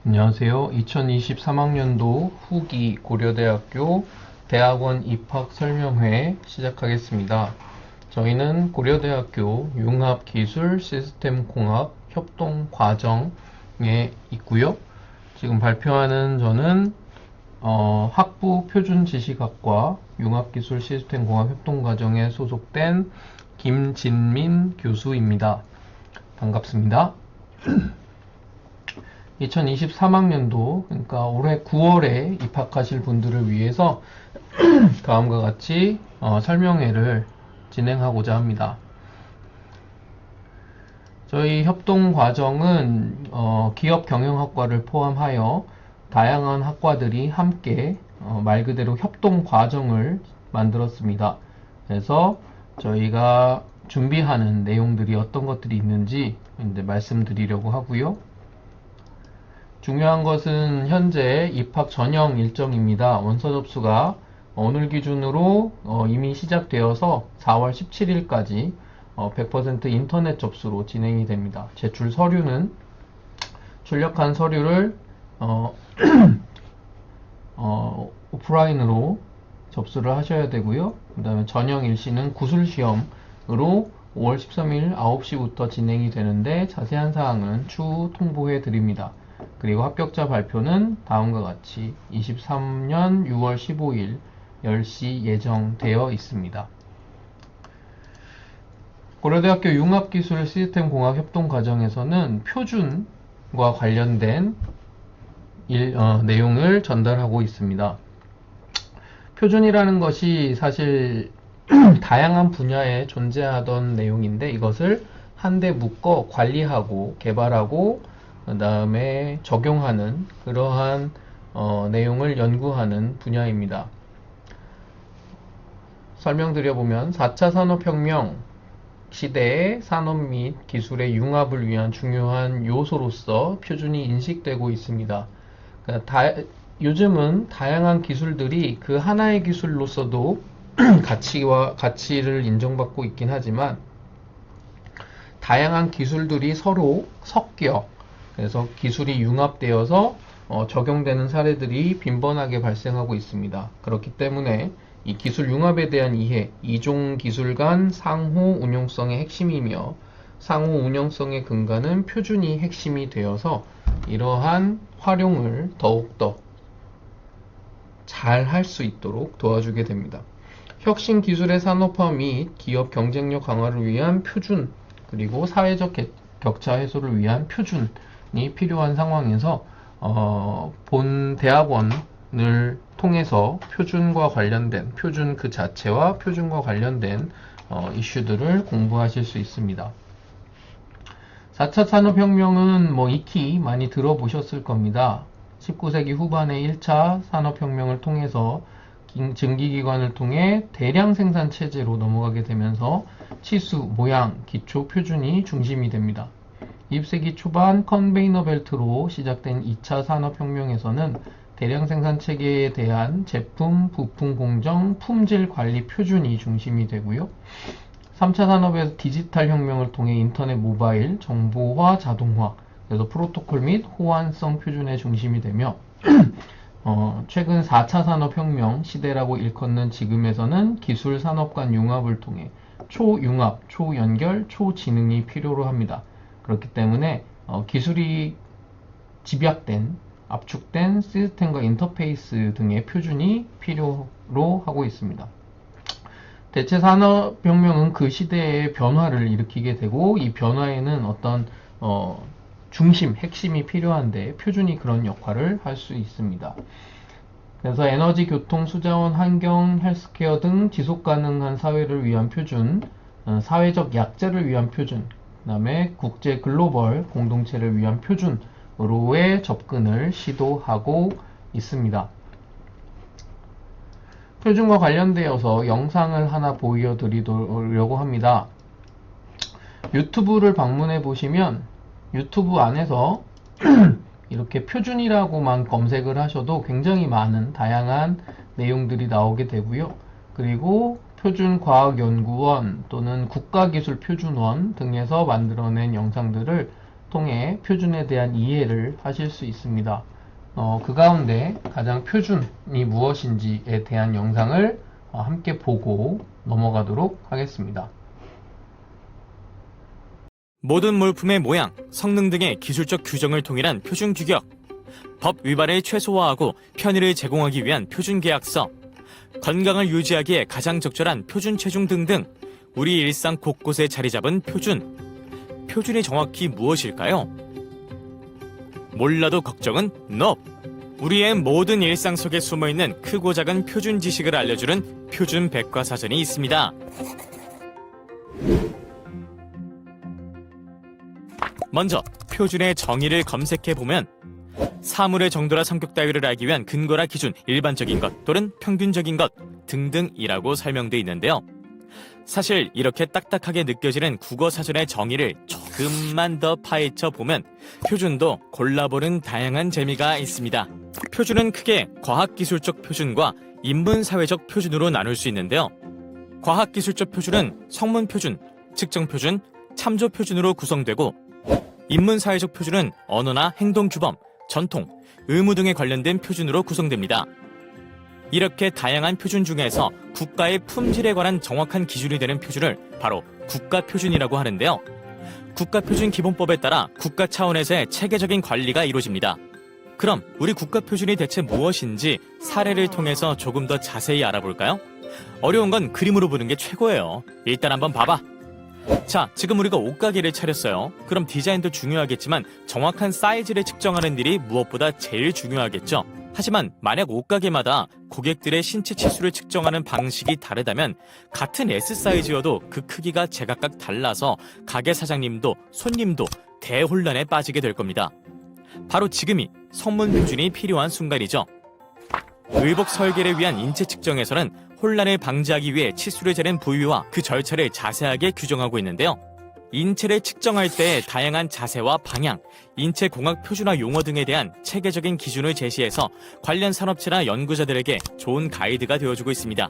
안녕하세요. 2023학년도 후기 고려대학교 대학원 입학 설명회 시작하겠습니다. 저희는 고려대학교 융합기술시스템공학 협동과정에 있고요. 지금 발표하는 저는 학부 표준지식학과 융합기술시스템공학 협동과정에 소속된 김진민 교수입니다. 반갑습니다. 2023학년도, 그러니까 올해 9월에 입학하실 분들을 위해서 다음과 같이 설명회를 진행하고자 합니다. 저희 협동 과정은 기업 경영학과를 포함하여 다양한 학과들이 함께 말 그대로 협동 과정을 만들었습니다. 그래서 저희가 준비하는 내용들이 어떤 것들이 있는지 이제 말씀드리려고 하고요. 중요한 것은 현재 입학 전형 일정입니다. 원서 접수가 오늘 기준으로 이미 시작되어서 4월 17일까지 100% 인터넷 접수로 진행이 됩니다. 제출 서류는 출력한 서류를 오프라인으로 접수를 하셔야 되고요. 그 다음에 전형 일시는 구술시험으로 5월 13일 9시부터 진행이 되는데 자세한 사항은 추후 통보해 드립니다. 그리고 합격자 발표는 다음과 같이 23년 6월 15일 10시 예정되어 있습니다. 고려대학교 융합기술 시스템공학 협동과정에서는 표준과 관련된 내용을 전달하고 있습니다. 표준이라는 것이 사실 다양한 분야에 존재하던 내용인데 이것을 한데 묶어 관리하고 개발하고 그 다음에 적용하는 그러한 내용을 연구하는 분야입니다. 설명드려보면 4차 산업혁명 시대의 산업 및 기술의 융합을 위한 중요한 요소로서 표준이 인식되고 있습니다. 그러니까 요즘은 다양한 기술들이 그 하나의 기술로서도 가치를 인정받고 있긴 하지만 다양한 기술들이 서로 섞여 그래서 기술이 융합되어서 적용되는 사례들이 빈번하게 발생하고 있습니다. 그렇기 때문에 이 기술 융합에 대한 이해, 이종 기술 간 상호 운용성의 핵심이며 상호 운용성의 근간은 표준이 핵심이 되어서 이러한 활용을 더욱더 잘 할 수 있도록 도와주게 됩니다. 혁신 기술의 산업화 및 기업 경쟁력 강화를 위한 표준, 그리고 사회적 격차 해소를 위한 표준이 필요한 상황에서 본 대학원을 통해서 표준과 관련된 표준 그 자체와 표준과 관련된 이슈들을 공부하실 수 있습니다. 4차 산업혁명은 익히 많이 들어보셨을 겁니다. 19세기 후반의 1차 산업혁명을 통해서 증기기관을 통해 대량 생산 체제로 넘어가게 되면서 치수, 모양, 기초, 표준이 중심이 됩니다. 20세기 초반 컨베이너 벨트로 시작된 2차 산업혁명에서는 대량 생산 체계에 대한 제품, 부품 공정, 품질 관리 표준이 중심이 되고요. 3차 산업에서 디지털 혁명을 통해 인터넷, 모바일, 정보화, 자동화, 그래서 프로토콜 및 호환성 표준의 중심이 되며 최근 4차 산업혁명 시대라고 일컫는 지금에서는 기술 산업 간 융합을 통해 초융합, 초연결, 초지능이 필요로 합니다. 그렇기 때문에 기술이 집약된, 압축된 시스템과 인터페이스 등의 표준이 필요로 하고 있습니다. 대체 산업혁명은 그 시대의 변화를 일으키게 되고 이 변화에는 어떤 중심, 핵심이 필요한데 표준이 그런 역할을 할 수 있습니다. 그래서 에너지, 교통, 수자원, 환경, 헬스케어 등 지속가능한 사회를 위한 표준, 사회적 약자를 위한 표준, 그 다음에 국제 글로벌 공동체를 위한 표준으로의 접근을 시도하고 있습니다. 표준과 관련되어서 영상을 하나 보여드리려고 합니다. 유튜브를 방문해 보시면 유튜브 안에서 이렇게 표준이라고만 검색을 하셔도 굉장히 많은 다양한 내용들이 나오게 되고요. 그리고 표준과학연구원 또는 국가기술표준원 등에서 만들어낸 영상들을 통해 표준에 대한 이해를 하실 수 있습니다. 그 가운데 가장 표준이 무엇인지에 대한 영상을 함께 보고 넘어가도록 하겠습니다. 모든 물품의 모양, 성능 등의 기술적 규정을 통일한 표준 규격, 법 위반을 최소화하고 편의를 제공하기 위한 표준 계약서, 건강을 유지하기에 가장 적절한 표준 체중 등등 우리 일상 곳곳에 자리 잡은 표준. 표준이 정확히 무엇일까요? 몰라도 걱정은 NO! 우리의 모든 일상 속에 숨어있는 크고 작은 표준 지식을 알려주는 표준 백과사전이 있습니다. 먼저 표준의 정의를 검색해보면 사물의 정도라 성격 따위를 알기 위한 근거라 기준, 일반적인 것 또는 평균적인 것 등등이라고 설명되어 있는데요. 사실 이렇게 딱딱하게 느껴지는 국어사전의 정의를 조금만 더 파헤쳐 보면 표준도 골라보는 다양한 재미가 있습니다. 표준은 크게 과학기술적 표준과 인문사회적 표준으로 나눌 수 있는데요. 과학기술적 표준은 성문표준, 측정표준, 참조표준으로 구성되고 인문사회적 표준은 언어나 행동규범, 전통, 의무 등에 관련된 표준으로 구성됩니다. 이렇게 다양한 표준 중에서 국가의 품질에 관한 정확한 기준이 되는 표준을 바로 국가표준이라고 하는데요. 국가표준기본법에 따라 국가 차원에서의 체계적인 관리가 이루어집니다. 그럼 우리 국가표준이 대체 무엇인지 사례를 통해서 조금 더 자세히 알아볼까요? 어려운 건 그림으로 보는 게 최고예요. 일단 한번 봐봐. 자, 지금 우리가 옷가게를 차렸어요. 그럼 디자인도 중요하겠지만 정확한 사이즈를 측정하는 일이 무엇보다 제일 중요하겠죠. 하지만 만약 옷가게마다 고객들의 신체 치수를 측정하는 방식이 다르다면 같은 S 사이즈여도 그 크기가 제각각 달라서 가게 사장님도 손님도 대혼란에 빠지게 될 겁니다. 바로 지금이 성문표준이 필요한 순간이죠. 의복 설계를 위한 인체 측정에서는 혼란을 방지하기 위해 치수를 재는 부위와 그 절차를 자세하게 규정하고 있는데요. 인체를 측정할 때 다양한 자세와 방향, 인체공학 표준화 용어 등에 대한 체계적인 기준을 제시해서 관련 산업체나 연구자들에게 좋은 가이드가 되어주고 있습니다.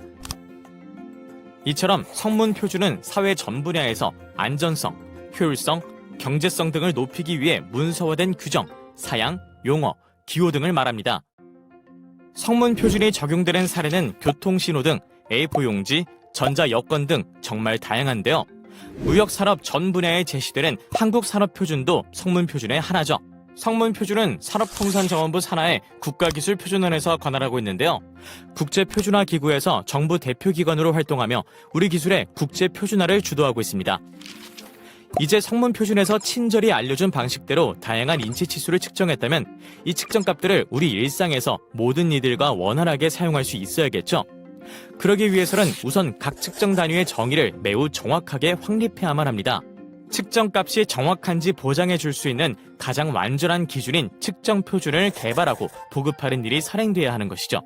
이처럼 성문표준은 사회 전 분야에서 안전성, 효율성, 경제성 등을 높이기 위해 문서화된 규정, 사양, 용어, 기호 등을 말합니다. 성문표준이 적용되는 사례는 교통신호 등 A4용지, 전자여권 등 정말 다양한데요. 무역산업 전 분야에 제시되는 한국산업표준도 성문표준의 하나죠. 성문표준은 산업통상자원부 산하의 국가기술표준원에서 관할하고 있는데요. 국제표준화기구에서 정부 대표기관으로 활동하며 우리 기술의 국제표준화를 주도하고 있습니다. 이제 성문표준에서 친절히 알려준 방식대로 다양한 인체치수를 측정했다면 이 측정값들을 우리 일상에서 모든 이들과 원활하게 사용할 수 있어야겠죠. 그러기 위해서는 우선 각 측정 단위의 정의를 매우 정확하게 확립해야만 합니다. 측정값이 정확한지 보장해 줄 수 있는 가장 완전한 기준인 측정표준을 개발하고 보급하는 일이 선행돼야 하는 것이죠.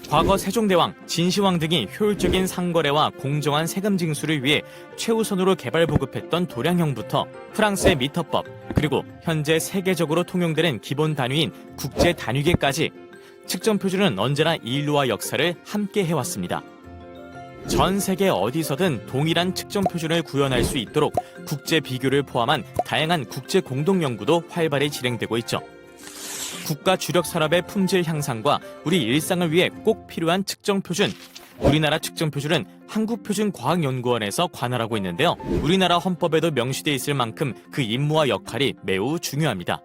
과거 세종대왕, 진시황 등이 효율적인 상거래와 공정한 세금 징수를 위해 최우선으로 개발 보급했던 도량형부터 프랑스의 미터법, 그리고 현재 세계적으로 통용되는 기본 단위인 국제 단위계까지 측정 표준은 언제나 인류와 역사를 함께 해왔습니다. 전 세계 어디서든 동일한 측정 표준을 구현할 수 있도록 국제 비교를 포함한 다양한 국제 공동 연구도 활발히 진행되고 있죠. 국가 주력 산업의 품질 향상과 우리 일상을 위해 꼭 필요한 측정 표준. 우리나라 측정 표준은 한국표준과학연구원에서 관할하고 있는데요. 우리나라 헌법에도 명시되어 있을 만큼 그 임무와 역할이 매우 중요합니다.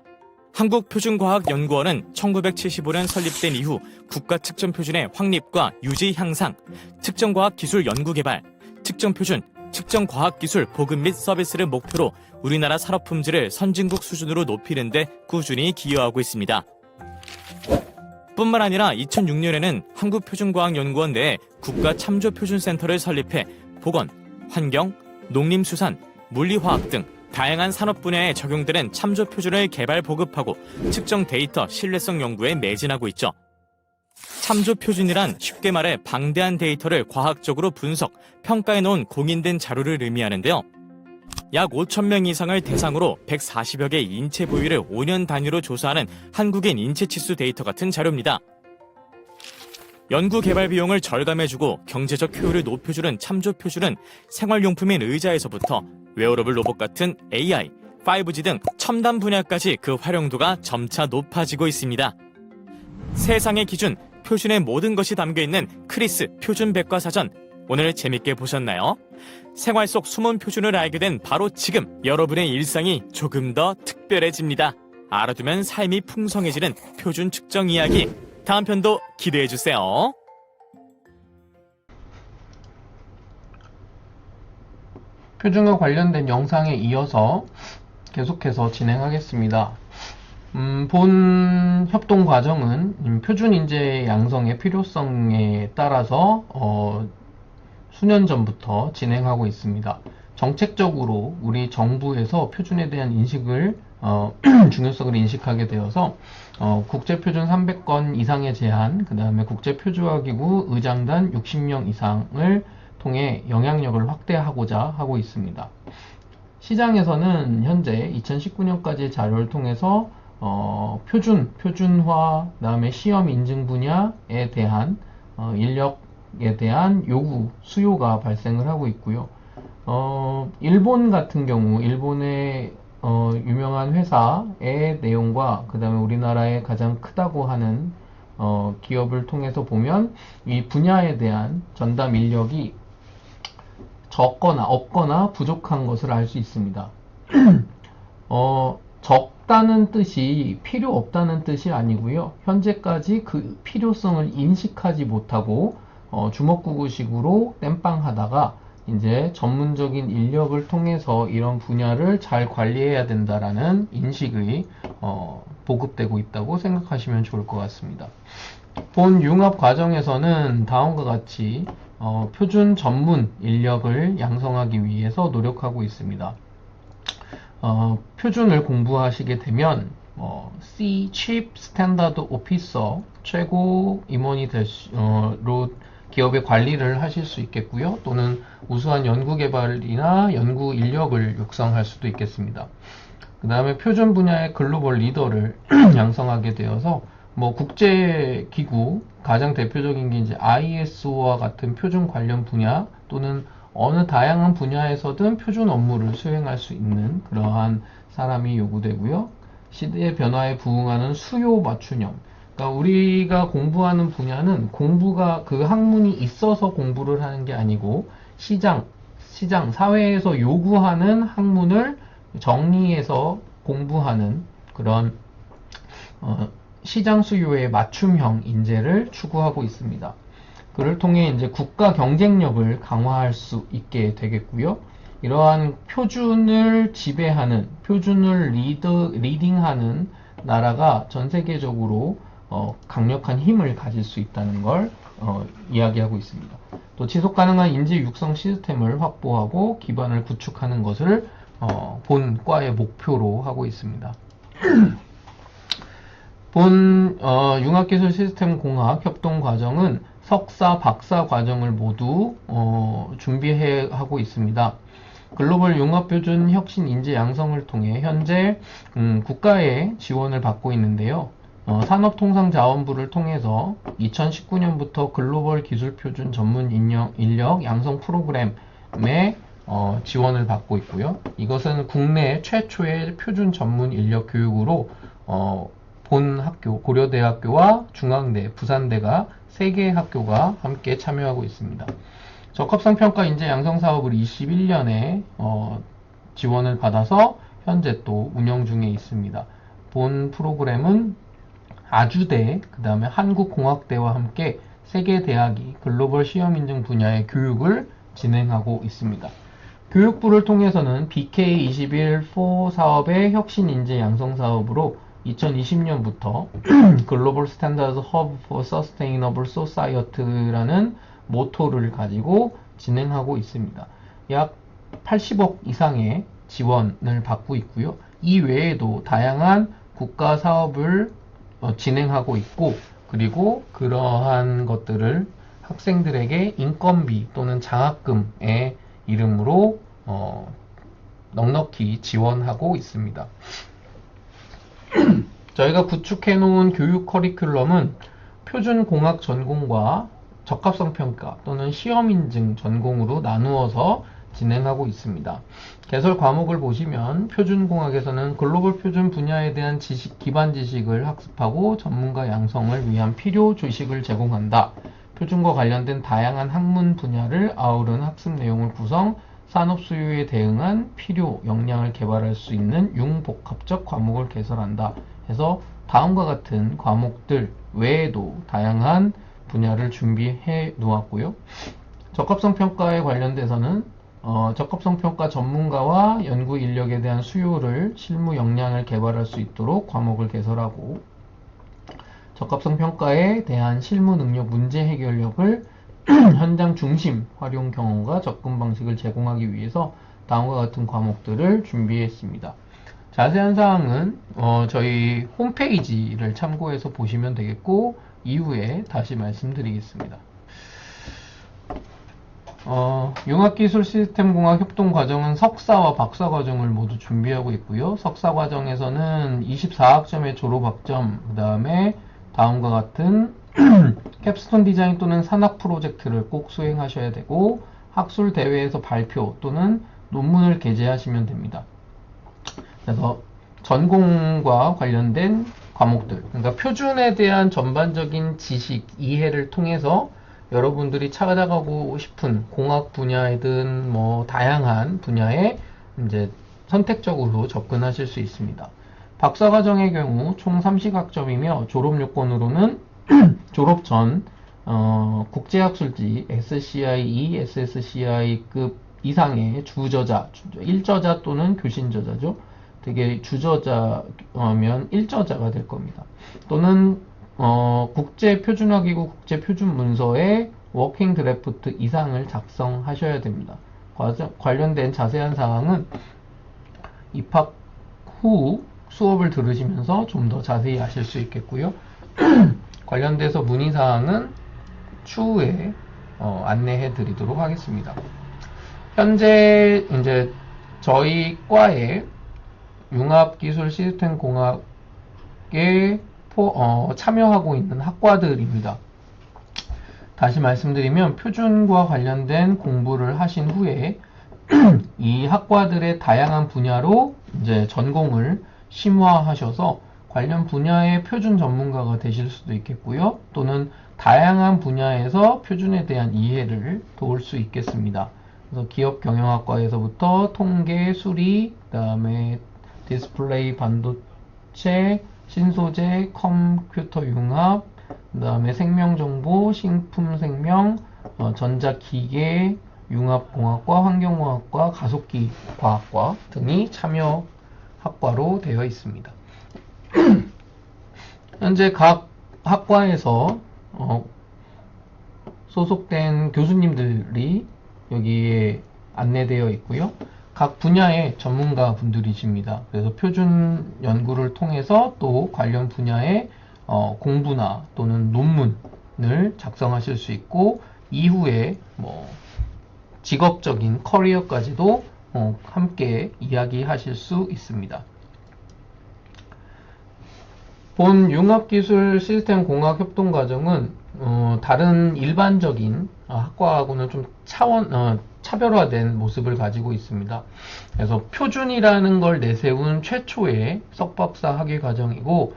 한국표준과학연구원은 1975년 설립된 이후 국가측정표준의 확립과 유지 향상, 측정과학기술 연구개발, 측정표준, 측정과학기술 보급 및 서비스를 목표로 우리나라 산업품질을 선진국 수준으로 높이는 데 꾸준히 기여하고 있습니다. 뿐만 아니라 2006년에는 한국표준과학연구원 내에 국가참조표준센터를 설립해 보건, 환경, 농림수산, 물리화학 등 다양한 산업 분야에 적용되는 참조 표준을 개발 보급하고 측정 데이터 신뢰성 연구에 매진하고 있죠. 참조 표준이란 쉽게 말해 방대한 데이터를 과학적으로 분석, 평가해 놓은 공인된 자료를 의미하는데요. 약 5,000명 이상을 대상으로 140여 개 인체 부위를 5년 단위로 조사하는 한국인 인체 치수 데이터 같은 자료입니다. 연구 개발 비용을 절감해주고 경제적 효율을 높여주는 참조 표준은 생활용품인 의자에서부터 웨어러블 로봇 같은 AI, 5G 등 첨단 분야까지 그 활용도가 점차 높아지고 있습니다. 세상의 기준, 표준의 모든 것이 담겨있는 크리스 표준 백과사전, 오늘 재밌게 보셨나요? 생활 속 숨은 표준을 알게 된 바로 지금 여러분의 일상이 조금 더 특별해집니다. 알아두면 삶이 풍성해지는 표준 측정 이야기, 다음 편도 기대해주세요. 표준과 관련된 영상에 이어서 계속해서 진행하겠습니다. 본 협동 과정은 표준 인재 양성의 필요성에 따라서 수년 전부터 진행하고 있습니다. 정책적으로 우리 정부에서 표준에 대한 인식을 중요성을 인식하게 되어서 국제표준 300건 이상의 제한, 그 다음에 국제표준화기구 의장단 60명 이상을 통해 영향력을 확대하고자 하고 있습니다. 시장에서는 현재 2019년까지의 자료를 통해서 표준화, 그 다음에 시험 인증 분야에 대한 인력에 대한 요구, 수요가 발생을 하고 있고요. 일본 같은 경우, 일본의 유명한 회사의 내용과 그 다음에 우리나라의 가장 크다고 하는 기업을 통해서 보면 이 분야에 대한 전담 인력이 적거나 없거나 부족한 것을 알 수 있습니다. 적다는 뜻이 필요 없다는 뜻이 아니고요. 현재까지 그 필요성을 인식하지 못하고 주먹구구식으로 땜빵하다가 이제 전문적인 인력을 통해서 이런 분야를 잘 관리해야 된다라는 인식이 보급되고 있다고 생각하시면 좋을 것 같습니다. 본 융합 과정에서는 다음과 같이 표준 전문 인력을 양성하기 위해서 노력하고 있습니다. 표준을 공부하시게 되면 C Chief Standard Officer 최고 임원이 로 기업의 관리를 하실 수 있겠고요. 또는 우수한 연구개발이나 연구 인력을 육성할 수도 있겠습니다. 그 다음에 표준 분야의 글로벌 리더를 양성하게 되어서 국제기구, 가장 대표적인 게 이제 ISO와 같은 표준 관련 분야 또는 어느 다양한 분야에서든 표준 업무를 수행할 수 있는 그러한 사람이 요구되고요. 시대의 변화에 부응하는 수요 맞춤형. 그러니까 우리가 공부하는 분야는 공부가 그 학문이 있어서 공부를 하는 게 아니고 시장, 사회에서 요구하는 학문을 정리해서 공부하는 그런 시장 수요에 맞춤형 인재를 추구하고 있습니다. 그를 통해 이제 국가 경쟁력을 강화할 수 있게 되겠고요. 이러한 표준을 지배하는, 표준을 리딩하는 나라가 전 세계적으로 강력한 힘을 가질 수 있다는 걸 이야기하고 있습니다. 또 지속 가능한 인재 육성 시스템을 확보하고 기반을 구축하는 것을 본 과의 목표로 하고 있습니다. 본 융합기술시스템공학 협동과정은 석사, 박사 과정을 모두 준비해 하고 있습니다. 글로벌 융합표준 혁신 인재 양성을 통해 현재 국가의 지원을 받고 있는데요. 산업통상자원부를 통해서 2019년부터 글로벌 기술표준 전문 인력 양성 프로그램에 지원을 받고 있고요. 이것은 국내 최초의 표준 전문 인력 교육으로 본 학교, 고려대학교와 중앙대, 부산대가 3개의 학교가 함께 참여하고 있습니다. 적합성 평가 인재 양성 사업을 21년에 지원을 받아서 현재 또 운영 중에 있습니다. 본 프로그램은 아주대, 그 다음에 한국공학대와 함께 3개 대학이 글로벌 시험 인증 분야의 교육을 진행하고 있습니다. 교육부를 통해서는 BK21-4 사업의 혁신 인재 양성 사업으로 2020년부터 글로벌 스탠다드 허브 포 서스테이너블 소사이어티라는 모토를 가지고 진행하고 있습니다. 약 80억 이상의 지원을 받고 있고요. 이 외에도 다양한 국가 사업을 진행하고 있고, 그리고 그러한 것들을 학생들에게 인건비 또는 장학금의 이름으로 넉넉히 지원하고 있습니다. 저희가 구축해 놓은 교육 커리큘럼은 표준공학 전공과 적합성 평가 또는 시험 인증 전공으로 나누어서 진행하고 있습니다. 개설 과목을 보시면 표준공학에서는 글로벌 표준 분야에 대한 기반 지식을 학습하고 전문가 양성을 위한 필요 지식을 제공한다. 표준과 관련된 다양한 학문 분야를 아우른 학습 내용을 구성, 산업 수요에 대응한 필요, 역량을 개발할 수 있는 융복합적 과목을 개설한다. 해서 다음과 같은 과목들 외에도 다양한 분야를 준비해 놓았고요. 적합성 평가에 관련돼서는 적합성 평가 전문가와 연구 인력에 대한 수요를 실무 역량을 개발할 수 있도록 과목을 개설하고, 적합성 평가에 대한 실무 능력 문제 해결력을 현장 중심 활용 경험과 접근 방식을 제공하기 위해서 다음과 같은 과목들을 준비했습니다. 자세한 사항은 저희 홈페이지를 참고해서 보시면 되겠고, 이후에 다시 말씀드리겠습니다. 융합기술시스템공학 협동과정은 석사와 박사과정을 모두 준비하고 있고요. 석사과정에서는 24학점의 졸업학점, 그 다음에 다음과 같은 캡스톤 디자인 또는 산학 프로젝트를 꼭 수행하셔야 되고, 학술 대회에서 발표 또는 논문을 게재하시면 됩니다. 그래서 전공과 관련된 과목들, 그러니까 표준에 대한 전반적인 지식, 이해를 통해서 여러분들이 찾아가고 싶은 공학 분야이든 뭐 다양한 분야에 이제 선택적으로 접근하실 수 있습니다. 박사과정의 경우 총 30학점이며 졸업 요건으로는 졸업 전 국제학술지 SCI2, SSCI급 이상의 주저자, 1저자 또는 교신저자죠. 되게 주저자면 1저자가 될 겁니다. 또는 국제표준화기구 국제표준문서의 워킹 드래프트 이상을 작성하셔야 됩니다. 관련된 자세한 사항은 입학 후 수업을 들으시면서 좀 더 자세히 아실 수 있겠고요. 관련돼서 문의사항은 추후에 안내해 드리도록 하겠습니다. 현재 이제 저희 과에 융합기술시스템공학에 참여하고 있는 학과들입니다. 다시 말씀드리면 표준과 관련된 공부를 하신 후에 이 학과들의 다양한 분야로 이제 전공을 심화하셔서 관련 분야의 표준 전문가가 되실 수도 있겠고요. 또는 다양한 분야에서 표준에 대한 이해를 도울 수 있겠습니다. 그래서 기업경영학과에서부터 통계, 수리, 그 다음에 디스플레이, 반도체, 신소재, 컴퓨터 융합, 그 다음에 생명정보, 식품생명, 전자기계, 융합공학과, 환경공학과, 가속기과학과 등이 참여 학과로 되어 있습니다. 현재 각 학과에서 소속된 교수님들이 여기에 안내되어 있고요. 각 분야의 전문가 분들이십니다. 그래서 표준 연구를 통해서 또 관련 분야의 공부나 또는 논문을 작성하실 수 있고, 이후에 뭐 직업적인 커리어까지도 함께 이야기하실 수 있습니다. 본 융합기술 시스템 공학 협동 과정은 다른 일반적인 학과하고는 좀 차별화된 모습을 가지고 있습니다. 그래서 표준이라는 걸 내세운 최초의 석박사 학위 과정이고,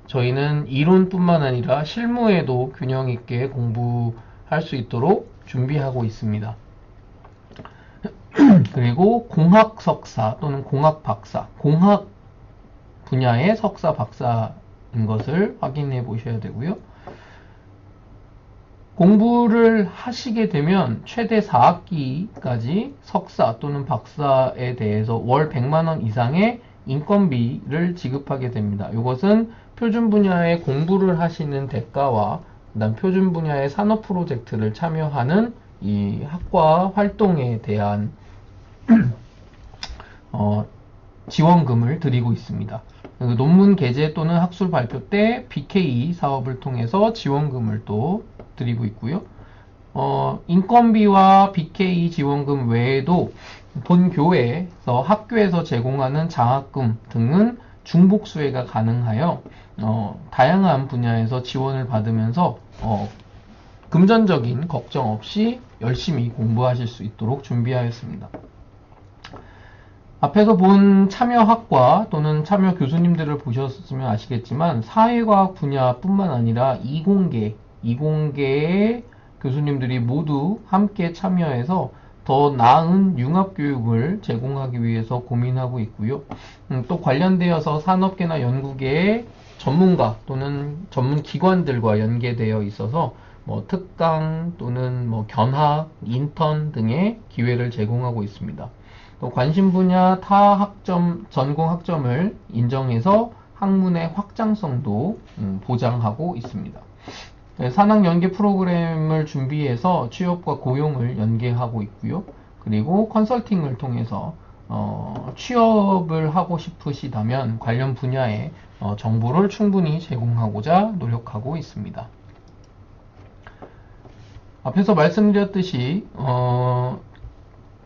저희는 이론뿐만 아니라 실무에도 균형 있게 공부할 수 있도록 준비하고 있습니다. 그리고 공학 석사 또는 공학 박사, 공학 분야의 석사 박사인 것을 확인해 보셔야 되고요. 공부를 하시게 되면 최대 4학기까지 석사 또는 박사에 대해서 월 100만원 이상의 인건비를 지급하게 됩니다. 이것은 표준 분야의 공부를 하시는 대가와 그다음 표준 분야의 산업 프로젝트를 참여하는 이 학과 활동에 대한 지원금을 드리고 있습니다. 논문 게재 또는 학술 발표 때 BK 사업을 통해서 지원금을 또 드리고 있고요. 인건비와 BK 지원금 외에도 본 교회에서 학교에서 제공하는 장학금 등은 중복 수혜가 가능하여 다양한 분야에서 지원을 받으면서 금전적인 걱정 없이 열심히 공부하실 수 있도록 준비하였습니다. 앞에서 본 참여학과 또는 참여 교수님들을 보셨으면 아시겠지만 사회과학 분야뿐만 아니라 이공계의 교수님들이 모두 함께 참여해서 더 나은 융합교육을 제공하기 위해서 고민하고 있고요. 또 관련되어서 산업계나 연구계의 전문가 또는 전문기관들과 연계되어 있어서 특강 또는 견학, 인턴 등의 기회를 제공하고 있습니다. 또 관심 분야 타 학점, 전공 학점을 인정해서 학문의 확장성도 보장하고 있습니다. 산학 연계 프로그램을 준비해서 취업과 고용을 연계하고 있고요. 그리고 컨설팅을 통해서 취업을 하고 싶으시다면 관련 분야의 정보를 충분히 제공하고자 노력하고 있습니다. 앞에서 말씀드렸듯이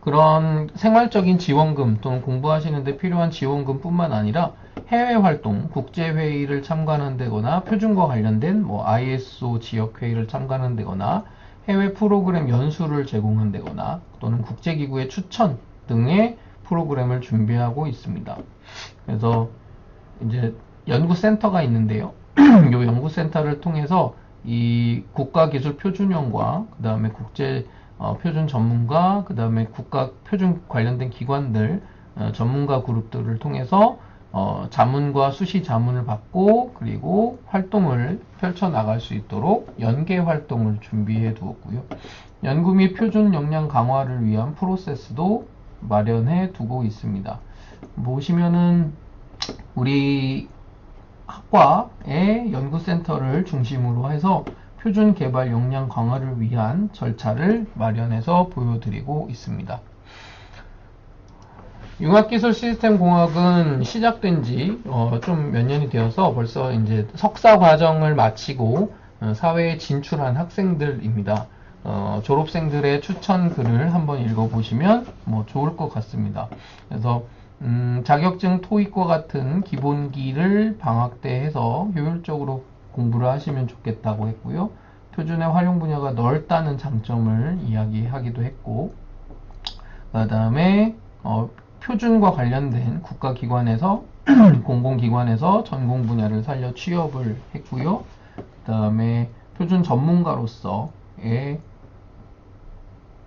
그런 생활적인 지원금 또는 공부하시는데 필요한 지원금 뿐만 아니라 해외활동, 국제회의를 참관한다거나 표준과 관련된 ISO 지역회의를 참관한다거나 해외 프로그램 연수를 제공한다거나 또는 국제기구의 추천 등의 프로그램을 준비하고 있습니다. 그래서 이제 연구센터가 있는데요. 이 연구센터를 통해서 이 국가기술표준형과 그 다음에 국제 표준 전문가, 그 다음에 국가 표준 관련된 기관들, 전문가 그룹들을 통해서 자문과 수시 자문을 받고 그리고 활동을 펼쳐나갈 수 있도록 연계 활동을 준비해 두었고요. 연구 및 표준 역량 강화를 위한 프로세스도 마련해 두고 있습니다. 보시면은 우리 학과의 연구센터를 중심으로 해서 표준 개발 역량 강화를 위한 절차를 마련해서 보여드리고 있습니다. 융합기술 시스템공학은 시작된 지 좀 몇 년이 되어서 벌써 이제 석사 과정을 마치고 사회에 진출한 학생들입니다. 졸업생들의 추천 글을 한번 읽어보시면 좋을 것 같습니다. 그래서 자격증 토익과 같은 기본기를 방학 때 해서 효율적으로 공부를 하시면 좋겠다고 했고요. 표준의 활용 분야가 넓다는 장점을 이야기하기도 했고, 그 다음에 표준과 관련된 국가기관에서 공공기관에서 전공 분야를 살려 취업을 했고요. 그 다음에 표준 전문가로서의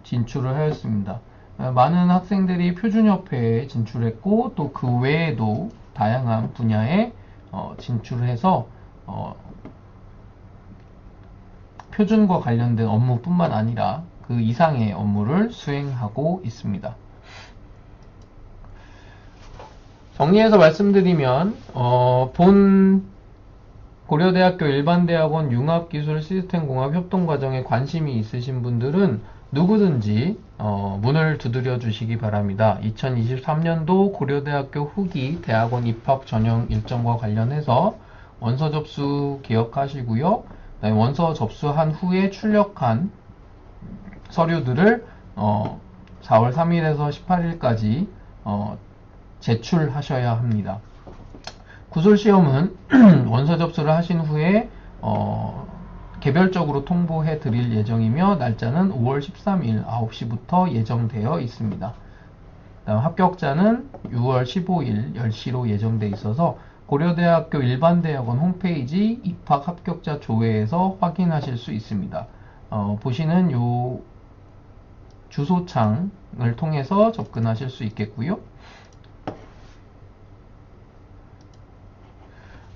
진출을 하였습니다. 많은 학생들이 표준협회에 진출했고 또 그 외에도 다양한 분야에 진출을 해서 표준과 관련된 업무뿐만 아니라 그 이상의 업무를 수행하고 있습니다. 정리해서 말씀드리면 본 고려대학교 일반대학원 융합기술 시스템공학 협동과정에 관심이 있으신 분들은 누구든지 문을 두드려 주시기 바랍니다. 2023년도 고려대학교 후기 대학원 입학 전형 일정과 관련해서 원서 접수 기억하시고요. 원서 접수한 후에 출력한 서류들을 4월 3일에서 18일까지 제출하셔야 합니다. 구술시험은 원서 접수를 하신 후에 개별적으로 통보해 드릴 예정이며 날짜는 5월 13일 9시부터 예정되어 있습니다. 합격자는 6월 15일 10시로 예정되어 있어서 고려대학교 일반대학원 홈페이지 입학 합격자 조회에서 확인하실 수 있습니다. 보시는 요 주소창을 통해서 접근하실 수 있겠고요.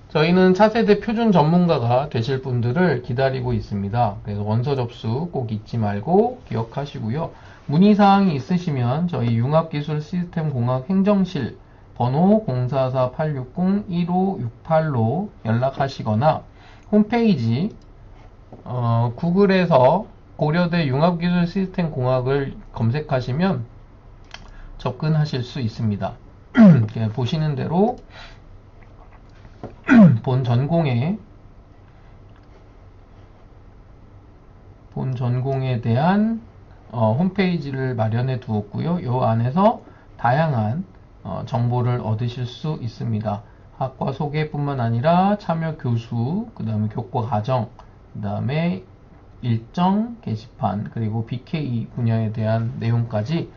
저희는 차세대 표준 전문가가 되실 분들을 기다리고 있습니다. 그래서 원서 접수 꼭 잊지 말고 기억하시고요. 문의사항이 있으시면 저희 융합기술시스템공학 행정실 번호 044-860-1568로 연락하시거나 홈페이지 구글에서 고려대 융합기술시스템공학을 검색하시면 접근하실 수 있습니다. 보시는 대로 본 전공에 대한 홈페이지를 마련해 두었고요. 이 안에서 다양한 정보를 얻으실 수 있습니다. 학과 소개뿐만 아니라 참여 교수, 그 다음에 교과 과정, 그 다음에 일정 게시판 그리고 BK 분야에 대한 내용까지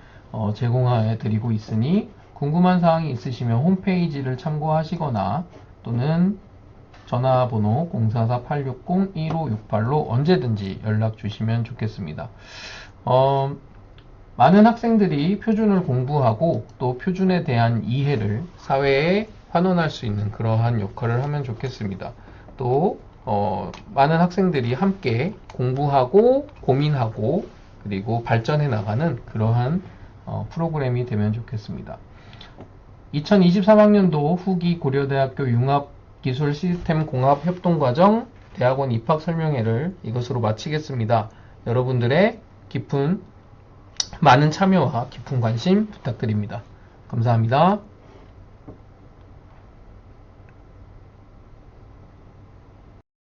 제공해 드리고 있으니 궁금한 사항이 있으시면 홈페이지를 참고하시거나 또는 전화번호 044-860-1568로 언제든지 연락 주시면 좋겠습니다. 많은 학생들이 표준을 공부하고 또 표준에 대한 이해를 사회에 환원할 수 있는 그러한 역할을 하면 좋겠습니다. 또 많은 학생들이 함께 공부하고 고민하고 그리고 발전해 나가는 그러한 프로그램이 되면 좋겠습니다. 2023학년도 후기 고려대학교 융합기술시스템공학협동과정 대학원 입학 설명회를 이것으로 마치겠습니다. 여러분들의 많은 참여와 깊은 관심 부탁드립니다. 감사합니다.